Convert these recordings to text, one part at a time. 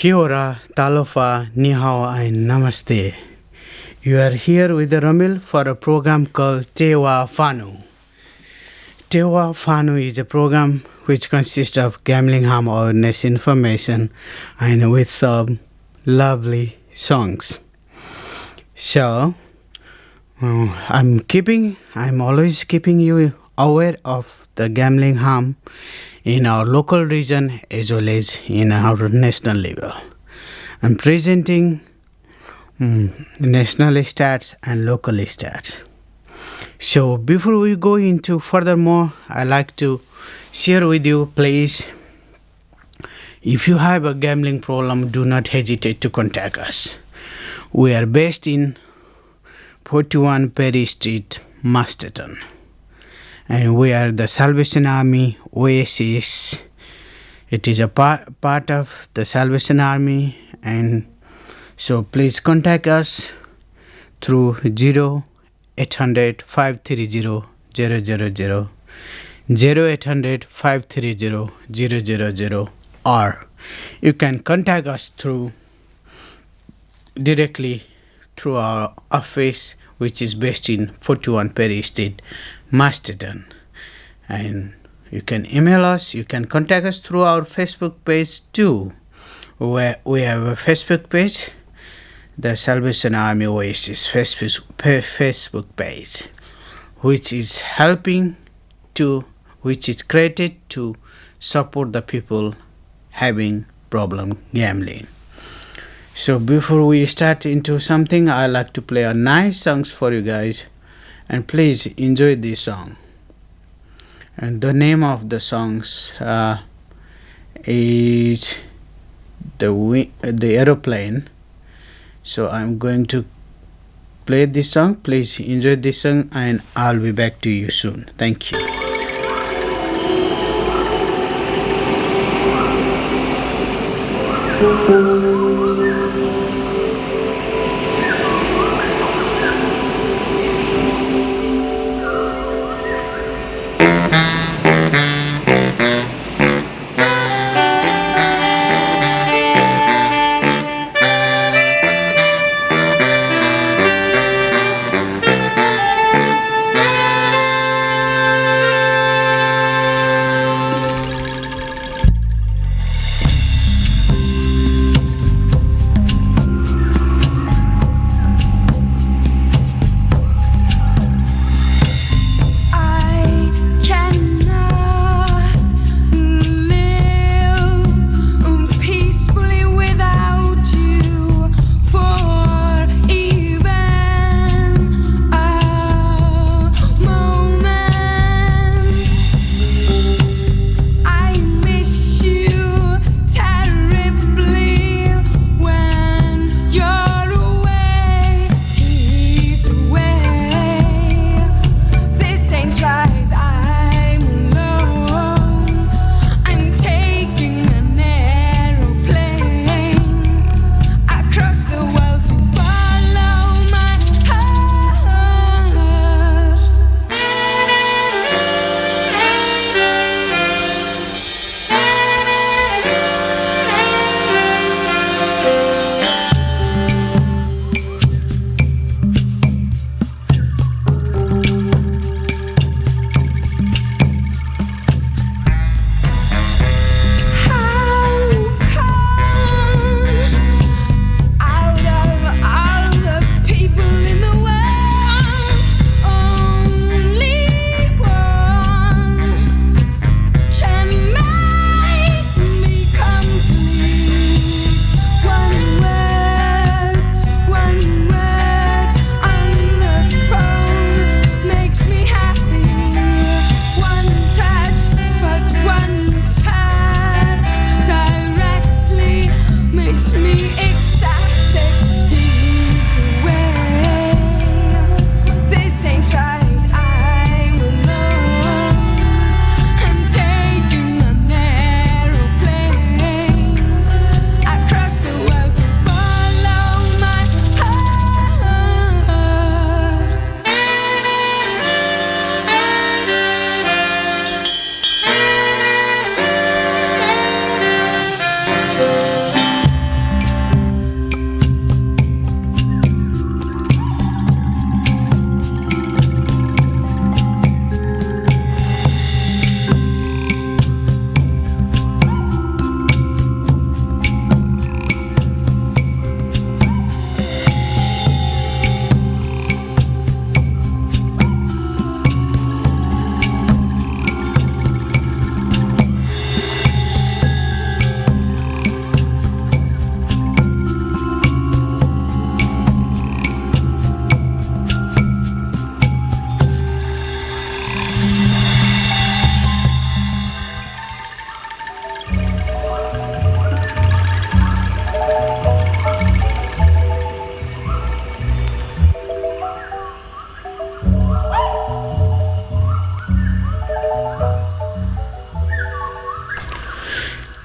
Kia ora, talofa, ni hao, and namaste. You are here with Ramil for a program called Tewa Whanau. Tewa Whanau is a program which consists of gambling harm awareness information and with some lovely songs. So, I'm always keeping you aware of the gambling harm in our local region as well as in our national level. I'm presenting national stats and local stats. So before we go into furthermore, I like to share with you, please, if you have a gambling problem, do not hesitate to contact us. We are based in 41 Perry Street, Masterton. And we are the Salvation Army Oasis. It is a part of the Salvation Army, and so please contact us through 0800 530 000, 0800 530 000, or you can contact us directly through our office, which is based in 41 Perry Street, Masterton. And you can email us, you can contact us through our Facebook page too, where we have a Facebook page, the Salvation Army Oasis Facebook page, which is created to support the people having problem gambling. So before we start into something, I like to play a nice songs for you guys, and please enjoy this song. And the name of the songs is the aeroplane. So I'm going to play this song. Please enjoy this song, and I'll be back to you soon. Thank you.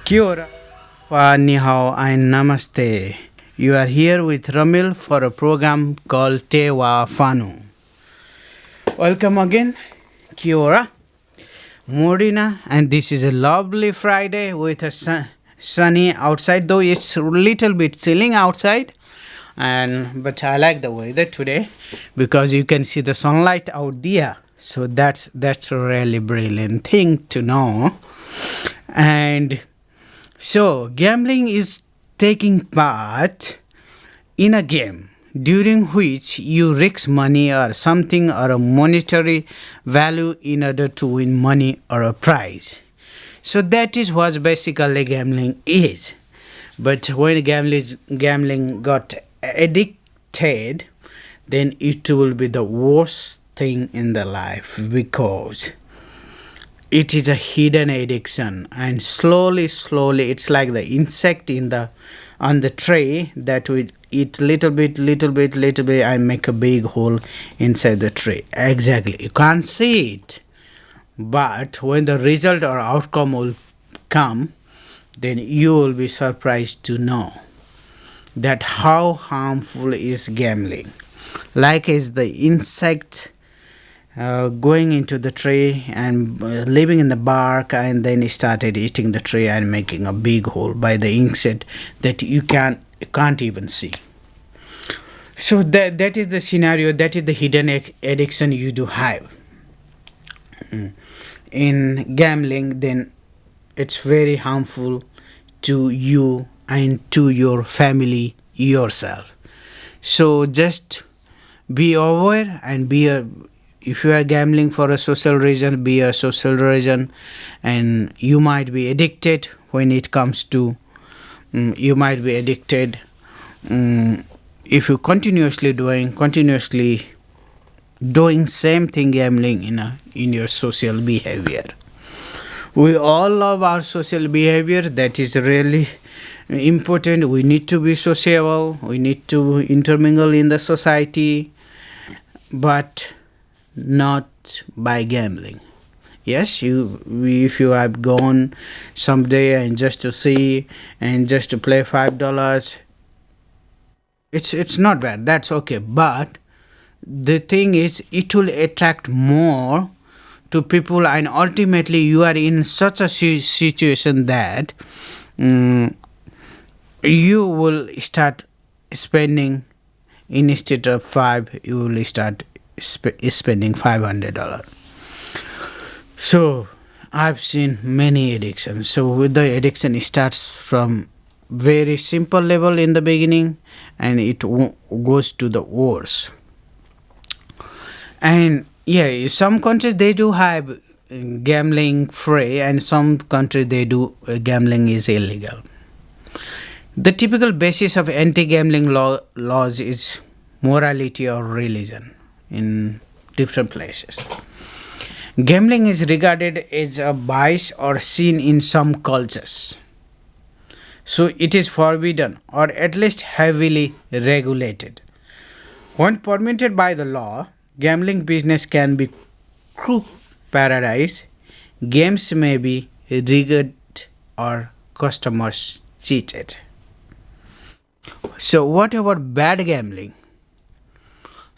Kia ora, ni hao, and namaste. You are here with Ramil for a program called Te Whanau. Welcome again, Kia ora, Morina, and this is a lovely Friday with a sunny outside, though it's a little bit chilling outside. But I like the weather today because you can see the sunlight out there. So that's a really brilliant thing to know. And so gambling is taking part in a game during which you risk money or something or a monetary value in order to win money or a prize. So that is what basically gambling is. But when gambling got addicted, then it will be the worst thing in the life because it is a hidden addiction, and slowly it's like the insect on the tree that will eat little bit and make a big hole inside the tree. Exactly, you can't see it, but when the result or outcome will come, then you will be surprised to know that how harmful is gambling. Like as the insect going into the tree and living in the bark, and then he started eating the tree and making a big hole by the insect that you can't even see. So that is the scenario, that is the hidden addiction you do have in gambling. Then it's very harmful to you and to your family, yourself. So just be aware and if you are gambling for a social reason, be a social reason, and you might be addicted when it comes to you might be addicted if you continuously doing same thing, gambling in your social behavior. We all love our social behavior. That is really important. We need to be sociable, we need to intermingle in the society, but not by gambling. Yes, if you have gone someday and just to see and just to play $5, it's not bad, that's okay. But the thing is, it will attract more to people, and ultimately you are in such a situation that you will start spending, instead of 5 you will start spending $500. So I've seen many addictions. So with the addiction, it starts from very simple level in the beginning and it goes to the worst. And yeah, some countries they do have gambling free, and some countries they do gambling is illegal. The typical basis of anti-gambling laws is morality or religion in different places. Gambling is regarded as a vice or sin in some cultures. So it is forbidden or at least heavily regulated. When permitted by the law, gambling business can be crook paradise. Games may be rigged or customers cheated. So what about bad gambling?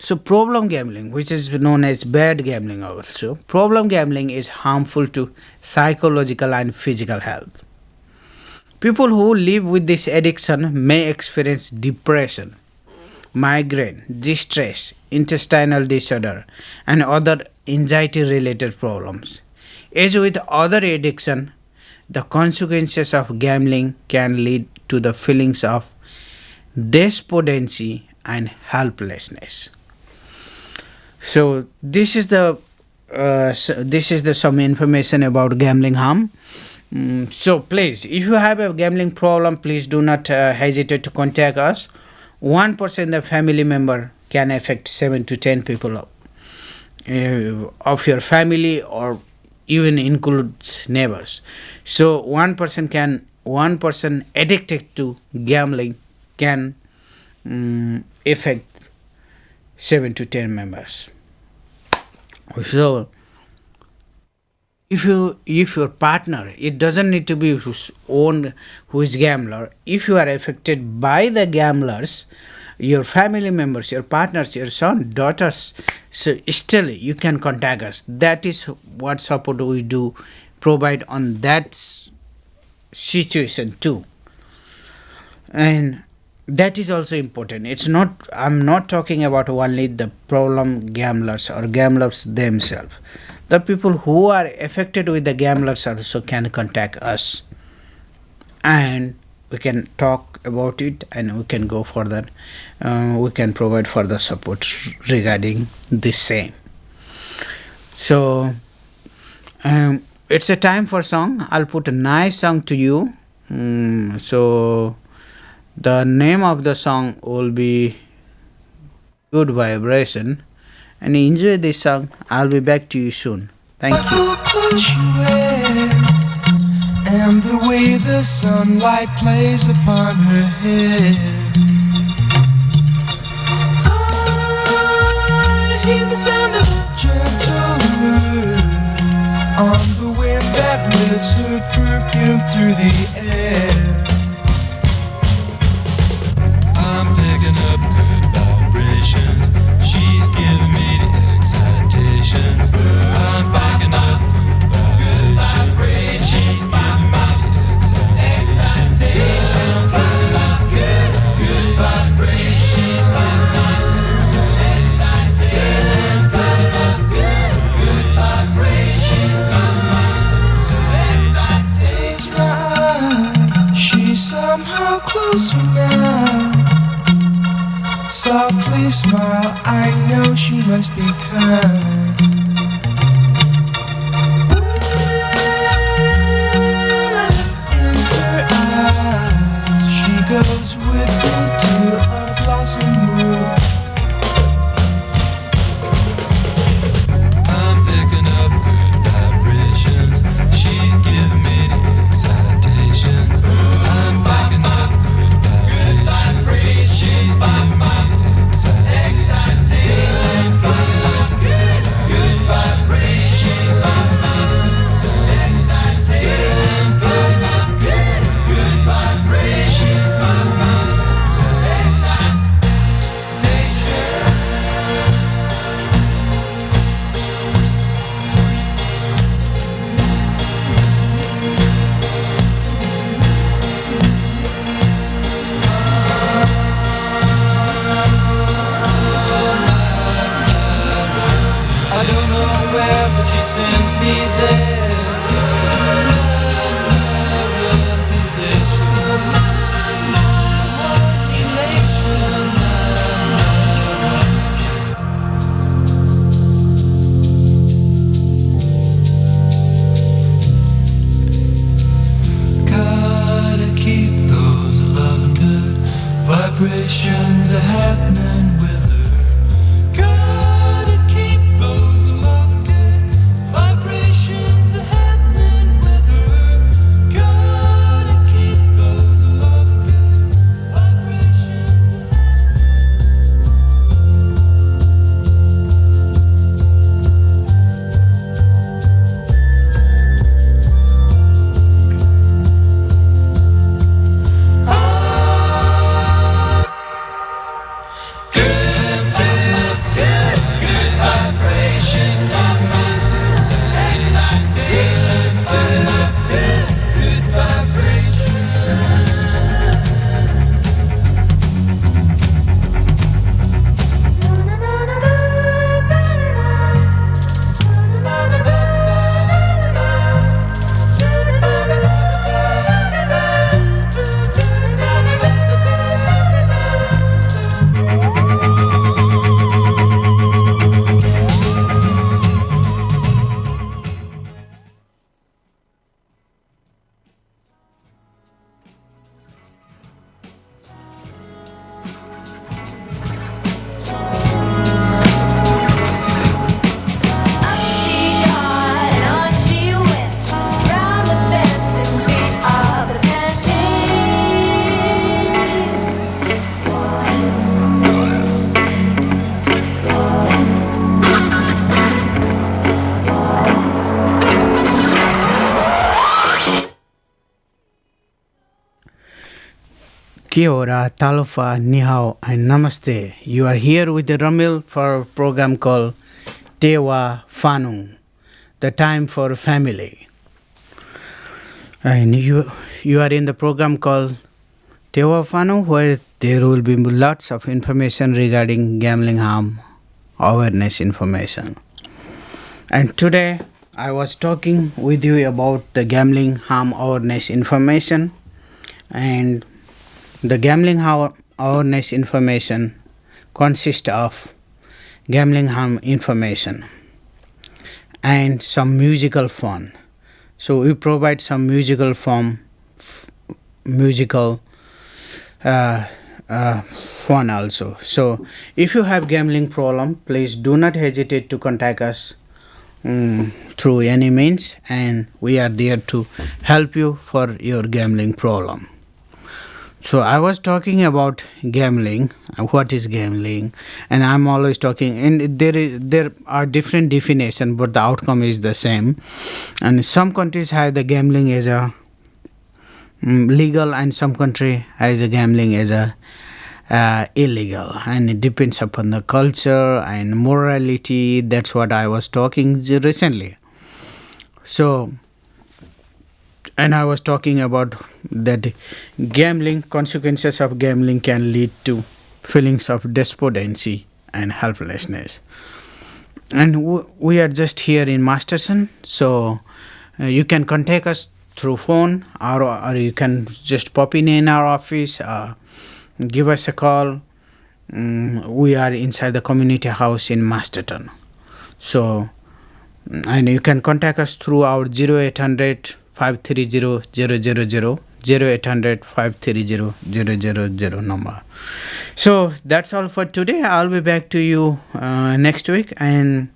So problem gambling, which is known as bad gambling also. Problem gambling is harmful to psychological and physical health. People who live with this addiction may experience depression, migraine, distress, intestinal disorder, and other anxiety-related problems. As with other addiction, the consequences of gambling can lead to the feelings of despondency and helplessness. So this is the some information about gambling harm. So please, if you have a gambling problem, please do not hesitate to contact us. 1% of family member can affect 7 to 10 people of your family, or even includes neighbors. So one person addicted to gambling can affect 7 to 10 members. So If your partner, it doesn't need to be whose own, who is gambler, if you are affected by the gamblers, your family members, your partners, your son, daughters, so still you can contact us. That is what support we do provide on that situation too. And that is also important. It's not, I'm not talking about only the problem gamblers or gamblers themselves. The people who are affected with the gamblers also can contact us, and we can talk about it and we can go further. We can provide further support regarding the same. So it's a time for song. I'll put a nice song to you. So the name of the song will be Good Vibration, and enjoy this song. I'll be back to you soon. Thank you. And the way the sunlight plays upon her hair, I hear the sound of a gentle word on the wind that lifts her perfume through the air. I'm picking up good vibrations. She's giving me the excitations. I'm picking up good vibrations. She's giving me the excitations. I'm picking up good vibrations. She's giving me the excitations. I'm picking up good vibrations. She's giving me the excitations. Close my eyes. She's somehow closer now. Softly smile, I know she must be kind. In her eyes, she goes with me to a blossom room. I'm picking up good vibrations. She's giving me the excitations. I'm picking up good vibrations. She's giving me vibrations are happening with her. Gotta keep those love good vibrations Kia ora, talofa, nihao, and namaste. You are here with the Ramil for a program called Tewa Whanau, the time for family. And you are in the program called Tewa Whanau, where there will be lots of information regarding gambling harm awareness information. And today I was talking with you about the gambling harm awareness information, and the gambling harm awareness information consists of gambling harm information and some musical fun. So we provide some musical fun also. So if you have gambling problem, please do not hesitate to contact us through any means, and we are there to help you for your gambling problem. So I was talking about gambling, what is gambling, and I'm always talking, and there are different definitions, but the outcome is the same. And some countries have the gambling as a legal, and some country has a gambling as a illegal, and it depends upon the culture and morality. That's what I was talking recently. So, and I was talking about that gambling, consequences of gambling can lead to feelings of despondency and helplessness. And we are just here in Masterson, so you can contact us through phone, or you can just pop in our office, give us a call. We are inside the community house in Masterton. So, and you can contact us through our 0800 530 000, 0800 530 000 number. So that's all for today. I'll be back to you next week, and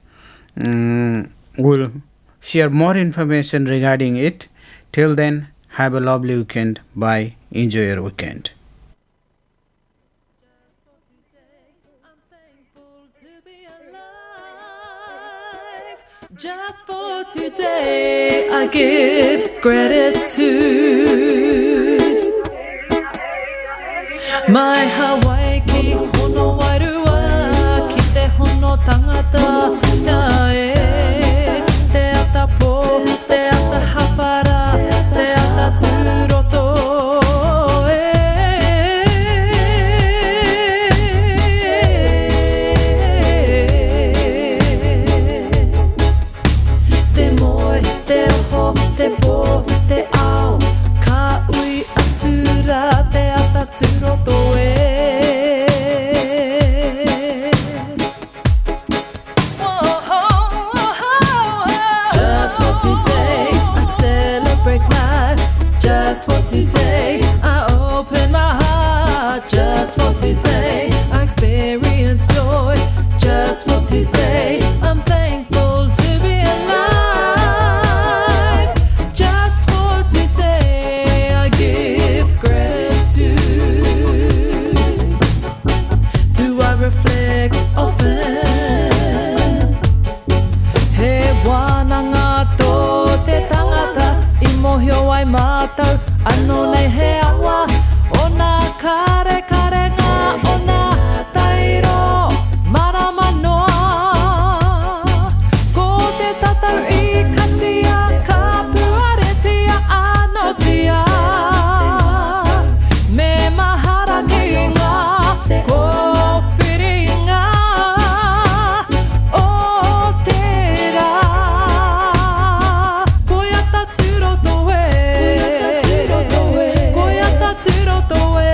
we'll share more information regarding it. Till then, have a lovely weekend. Bye. Enjoy your weekend. Just for today, I give gratitude. My Hawaii ki hono wairua, ki te hono tangata nae. Te ata po, te ata hapara, te ata turoto. Just for today, I celebrate life. Just for today, I open my heart. Just for today, I experience joy. Just for today, I'm thankful to be alive. Just for today, I give gratitude. Do I reflect often? He wānanga tō te tangata, I mohio ai mātau, anō nei he awa, o nā kare kare ngā, o nā tairo, marama noa. Ko te tatau I katia, ka puaretia anotia. Me mahara ki ngā, ko whiringa, o tērā. Koia ta turoto e, koia ta turoto e.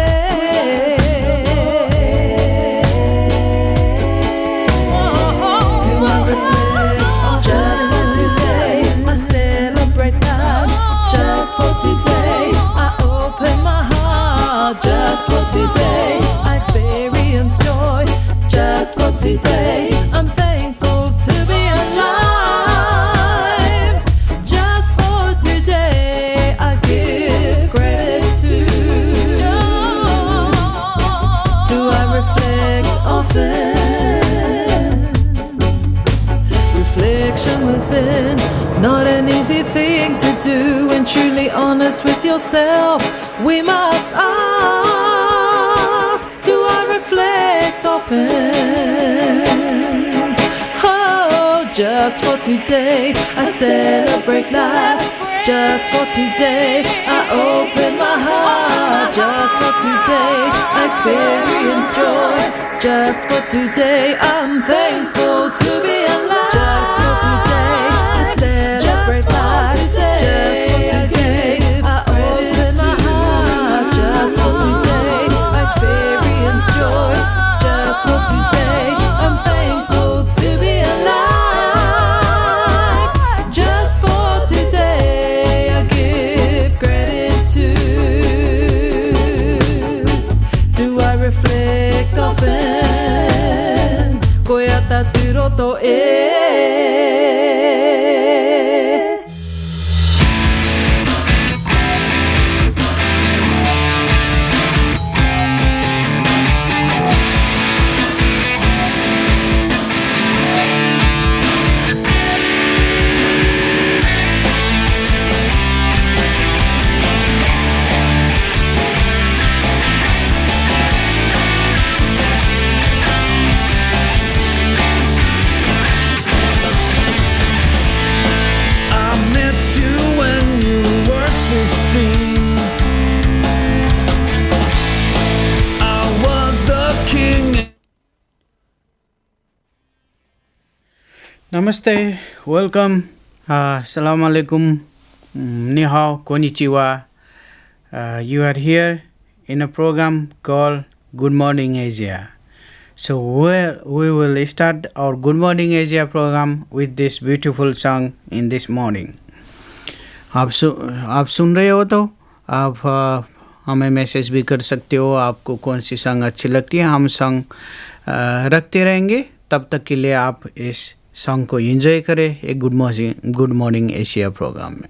Do I reflect on just for today? I celebrate life. Just for today, I open my heart. Just for today, I experience joy. Just for today, I'm thankful to be alive. Just for today, I give gratitude. Do I reflect often? Reflection within, not an easy thing to do. When truly honest with yourself, we must ask. open. Oh, just for today, I celebrate life. Just for today, I open my heart. Just for today, I experience joy. Just for today, I'm thankful to be alive. Just for today, I celebrate life. Just for today, I open my heart. Just for today, I experience joy. Just for today, I'm thankful to be alive. Just for today, I give gratitude. Do I reflect often? Koyata tsuroto e. Namaste, welcome, Assalamu alaikum, ni hao, konnichiwa. You are here in a program called Good Morning Asia. So we will start our Good Morning Asia program with this beautiful song in this morning. आप सुन रहे हो तो आप हमें message भी कर सकते हो. आपको कौन सी सॉन्ग अच्छी लगती है, हम सॉन्ग रखते रहेंगे. तब तक के लिए आप इस सॉन्ग को एंजॉय करें एक गुड मॉर्निंग एशिया प्रोग्राम में.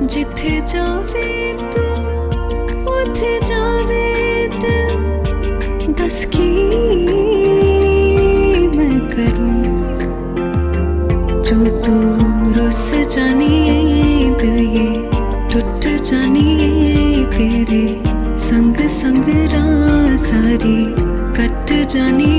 जिथे जावे तू उथे जावे दिल दस की मैं करूं जो तू रुस जानी दिल ये टूट जानी तेरे संग संग राह सारी कट जानी